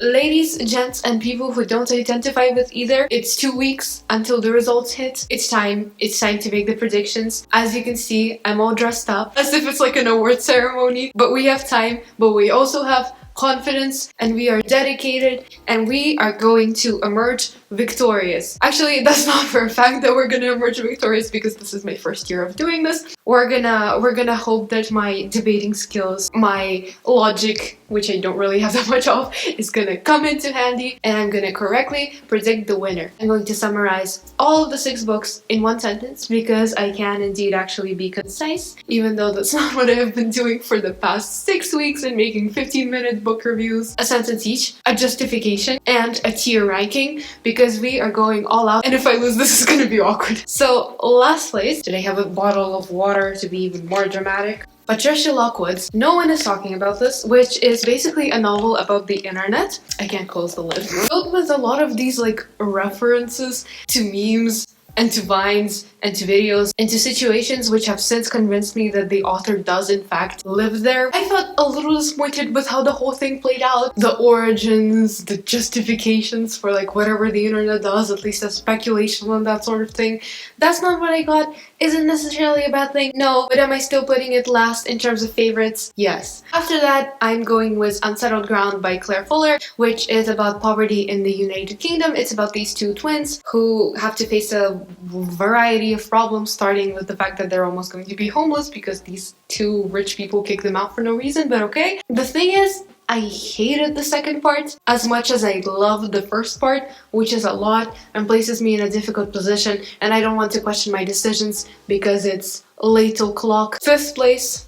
Ladies, gents, and people who don't identify with either, it's 2 weeks until the results hit. It's time to make the predictions. As you can see, I'm all dressed up as if it's like an award ceremony, but we have time, but we also have confidence, and we are dedicated, and we are going to emerge victorious. Actually, that's not for a fact that we're gonna emerge victorious, because this is my first year of doing this. We're gonna hope that my debating skills, my logic, which I don't really have that much of, is gonna come into handy, and I'm gonna correctly predict the winner. I'm going to summarize all of the 6 books in one sentence, because I can indeed actually be concise, even though that's not what I have been doing for the past 6 weeks and making 15-minute book reviews. A sentence each, a justification, and a tier ranking, because we are going all out, and if I lose, this is gonna be awkward. So, last place, did I have a bottle of water to be even more dramatic? Patricia Lockwood's No One Is Talking About This, which is basically a novel about the internet. I can't close the lid. Filled with a lot of these like references to memes and to vines and to videos and to situations which have since convinced me that the author does in fact live there. I felt a little disappointed with how the whole thing played out. The origins, the justifications for like whatever the internet does, at least the speculation on that sort of thing. That's not what I got. Isn't necessarily a bad thing, no, but am I still putting it last in terms of favorites? Yes. After that, I'm going with Unsettled Ground by Claire Fuller, which is about poverty in the United Kingdom. It's about these 2 twins who have to face a variety of problems, starting with the fact that they're almost going to be homeless because these 2 rich people kick them out for no reason, but okay. The thing is, I hated the second part as much as I loved the first part, which is a lot and places me in a difficult position, and I don't want to question my decisions because it's late o'clock. 5th place,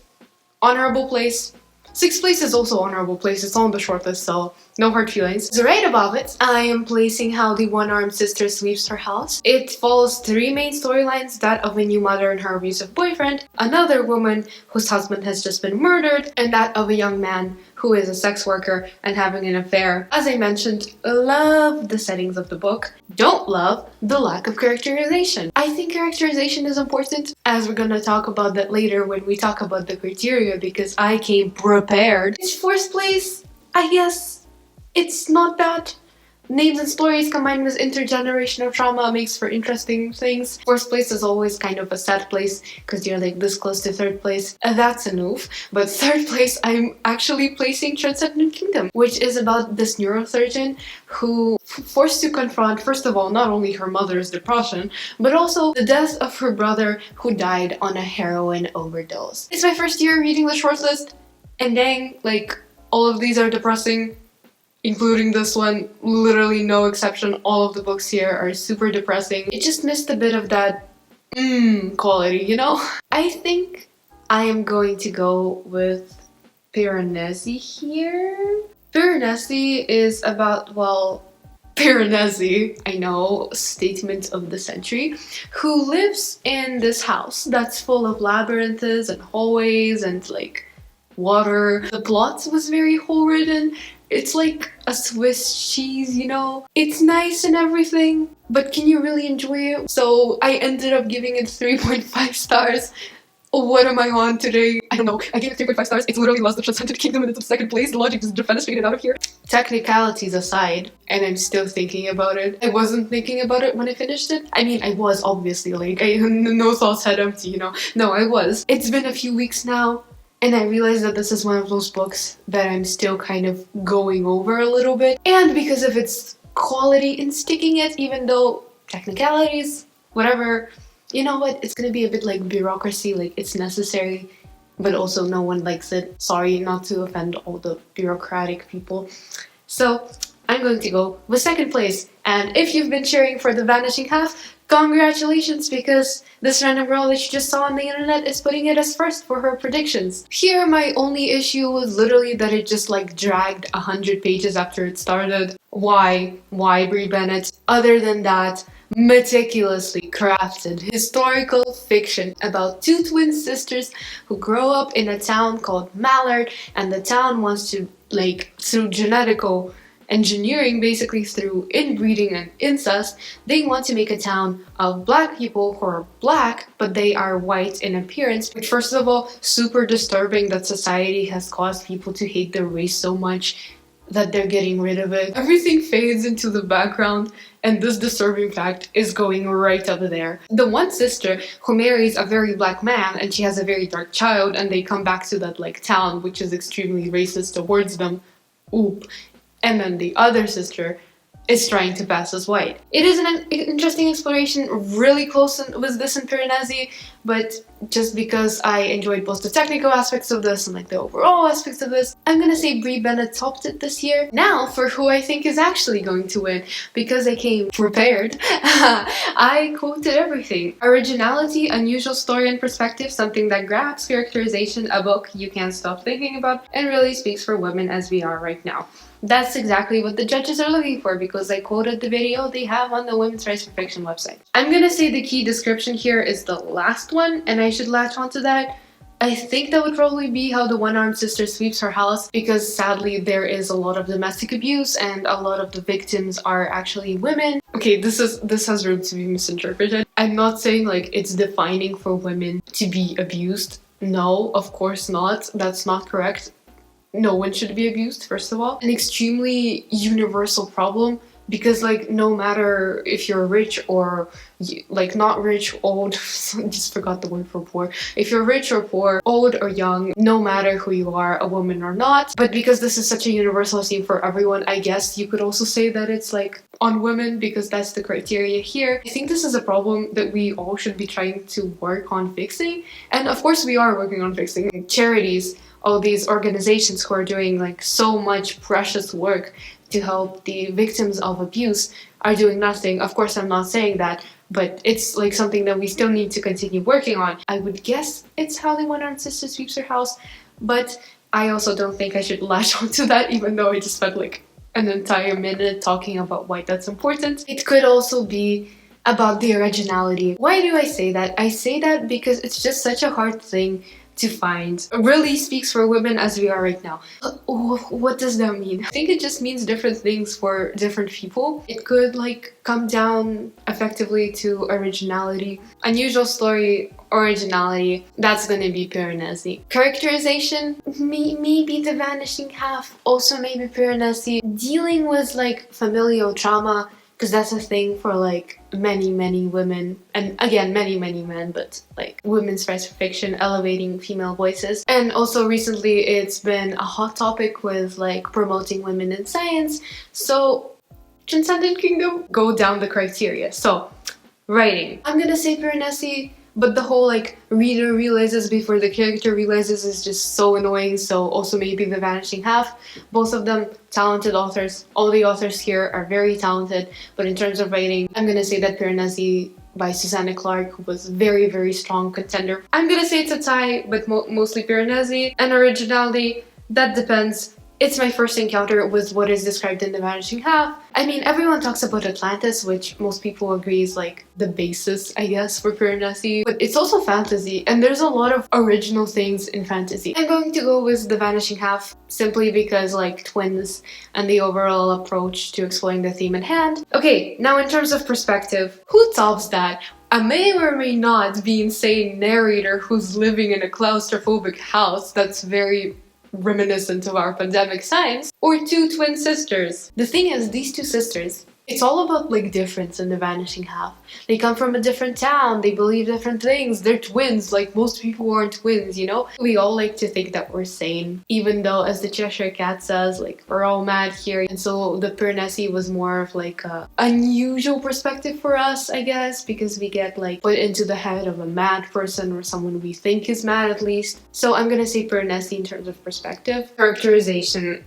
honorable place. 6th place is also honorable place, it's on the shortlist, so no hard feelings. So right above it, I am placing How the One-Armed Sister Sweeps Her House. It follows 3 main storylines, that of a new mother and her abusive boyfriend, another woman whose husband has just been murdered, and that of a young man who is a sex worker and having an affair. As I mentioned, love the settings of the book. Don't love the lack of characterization. I think characterization is important, as we're gonna talk about that later when we talk about the criteria, because I came prepared. It's 4th place, I guess. It's not bad. Names and stories combined with intergenerational trauma makes for interesting things. 4th place is always kind of a sad place because you're like this close to 3rd place. That's a noof. But 3rd place, I'm actually placing Transcendent Kingdom, which is about this neurosurgeon who forced to confront, first of all, not only her mother's depression, but also the death of her brother who died on a heroin overdose. It's my first year reading the shortlist, and dang, like, all of these are depressing. Including this one, literally no exception. All of the books here are super depressing. It just missed a bit of that quality, you know? I think I am going to go with Piranesi here. Piranesi is about, well, Piranesi, I know, statement of the century, who lives in this house that's full of labyrinths and hallways and like water. The plot was very horrid. It's like a Swiss cheese, you know? It's nice and everything, but can you really enjoy it? So I ended up giving it 3.5 stars. What am I on today? I don't know. I gave it 3.5 stars. It's literally lost the Transcendent Kingdom and it's in 2nd place. The logic is defenestrated out of here. Technicalities aside, and I'm still thinking about it. I wasn't thinking about it when I finished it. I mean, I was obviously, like, no thoughts had empty, you know? No, I was. It's been a few weeks now. And I realized that this is one of those books that I'm still kind of going over a little bit. And because of its quality in sticking it, even though technicalities, whatever, you know what, it's gonna be a bit like bureaucracy, like it's necessary, but also no one likes it. Sorry, not to offend all the bureaucratic people. So I'm going to go with 2nd place. And if you've been cheering for The Vanishing Half, congratulations, because this random girl that you just saw on the internet is putting it as 1st for her predictions. Here, my only issue was literally that it just like dragged 100 pages after it started. Why? Why, Brie Bennett? Other than that, meticulously crafted historical fiction about 2 twin sisters who grow up in a town called Mallard, and the town wants to, like, through genetical engineering, basically through inbreeding and incest, they want to make a town of black people who are black, but they are white in appearance. Which, first of all, super disturbing that society has caused people to hate their race so much. that they're getting rid of it. Everything fades into the background, and this disturbing fact is going right up there. The one sister who marries a very black man and she has a very dark child, and they come back to that like town which is extremely racist towards them. Oop. And then the other sister is trying to pass as white. It is an interesting exploration, really close with this in Piranesi, but just because I enjoyed both the technical aspects of this and like the overall aspects of this, I'm gonna say Brie Bennett topped it this year. Now for who I think is actually going to win, because I came prepared. I quoted everything. Originality, unusual story and perspective, something that grabs characterization, a book you can't stop thinking about, and really speaks for women as we are right now. That's exactly what the judges are looking for, because I quoted the video they have on the Women's Rights for Fiction website. I'm gonna say the key description here is the last one, and I should latch onto that. I think that would probably be how the one-armed sister sweeps her house, because sadly there is a lot of domestic abuse and a lot of the victims are actually women. Okay, this has room to be misinterpreted. I'm not saying like it's defining for women to be abused. No, of course not. That's not correct. No one should be abused, first of all. An extremely universal problem, because like no matter if you're rich or like not rich, old, I just forgot the word for poor. If you're rich or poor, old or young, no matter who you are, a woman or not. But because this is such a universal theme for everyone, I guess you could also say that it's like on women, because that's the criteria here. I think this is a problem that we all should be trying to work on fixing. And of course we are working on fixing. Charities, all these organizations who are doing like so much precious work to help the victims of abuse are doing nothing. Of course, I'm not saying that, but it's like something that we still need to continue working on. I would guess it's how the one-armed sister sweeps her house, but I also don't think I should latch onto that, even though I just spent like an entire minute talking about why that's important. It could also be about the originality. Why do I say that? I say that because it's just such a hard thing to find. It really speaks for women as we are right now. What does that mean? I think it just means different things for different people. It could like come down effectively to originality. Unusual story, originality, that's gonna be Piranesi. Characterization, maybe The Vanishing Half, also maybe Piranesi. Dealing with like familial trauma, because that's a thing for like many women, and again many men, but like women's rights for fiction, elevating female voices. And also recently it's been a hot topic with like promoting women in science, so Transcendent Kingdom go down the criteria. So writing, I'm gonna say Piranesi, but the whole like reader realizes before the character realizes is just so annoying, so also maybe The Vanishing Half. Both of them talented authors. All the authors here are very talented, but in terms of writing, I'm gonna say that Piranesi by Susanna Clarke was very strong contender. I'm gonna say it's a tie, but mostly Piranesi. And originality, that depends. It's my first encounter with what is described in The Vanishing Half. I mean, everyone talks about Atlantis, which most people agree is like the basis, I guess, for Piranesi. But it's also fantasy, and there's a lot of original things in fantasy. I'm going to go with The Vanishing Half, simply because like twins and the overall approach to exploring the theme at hand. Okay, now in terms of perspective, who tops that? A may or may not be insane narrator who's living in a claustrophobic house that's very reminiscent of our pandemic times, or two twin sisters. The thing is, these two sisters, it's all about like difference in The Vanishing Half. They come from a different town, they believe different things, they're twins, like most people aren't twins, you know? We all like to think that we're sane, even though, as the Cheshire Cat says, like we're all mad here. And so the Piranesi was more of like a unusual perspective for us, I guess, because we get like put into the head of a mad person or someone we think is mad at least. So I'm gonna say Piranesi in terms of perspective. Characterization.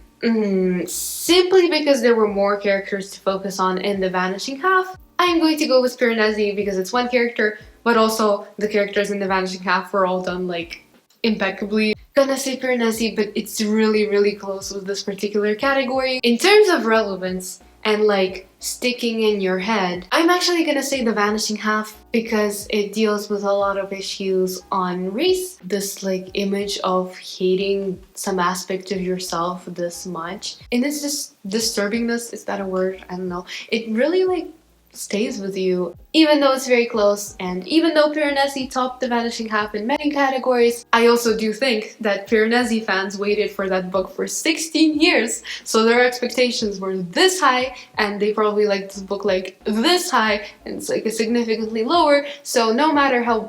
Simply because there were more characters to focus on in The Vanishing Half, I'm going to go with Piranesi because it's one character, but also the characters in The Vanishing Half were all done like impeccably. Gonna say Piranesi, but it's really close with this particular category. In terms of relevance and like sticking in your head, I'm actually gonna say The Vanishing Half because it deals with a lot of issues on race. This like image of hating some aspect of yourself this much. And it's just disturbingness, is that a word? I don't know. It really like stays with you. Even though it's very close, and even though Piranesi topped The Vanishing Half in many categories, I also do think that Piranesi fans waited for that book for 16 years, so their expectations were this high, and they probably liked this book like this high, and it's like a significantly lower, so no matter how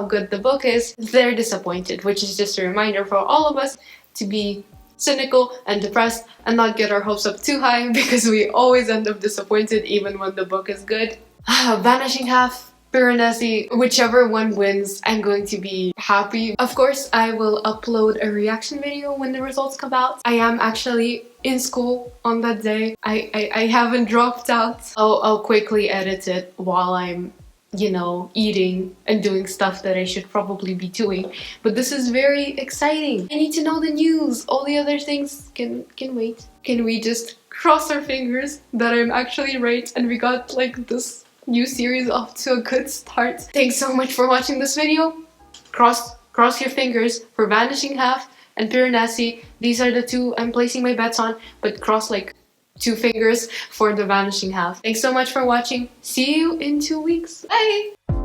good the book is, they're disappointed, which is just a reminder for all of us to be cynical and depressed and not get our hopes up too high, because we always end up disappointed even when the book is good. Vanishing Half, Piranesi, whichever one wins, I'm going to be happy. Of course, I will upload a reaction video when the results come out. I am actually in school on that day. I haven't dropped out. I'll quickly edit it while I'm, you know, eating and doing stuff that I should probably be doing. But this is very exciting. I need to know the news. All the other things can wait. Can we just cross our fingers that I'm actually right and we got like this new series off to a good start? Thanks so much for watching this video. Cross your fingers for Vanishing Half and Piranesi. These are the two I'm placing my bets on, but cross like 2 fingers for The Vanishing Half. Thanks so much for watching. See you in 2 weeks. Bye!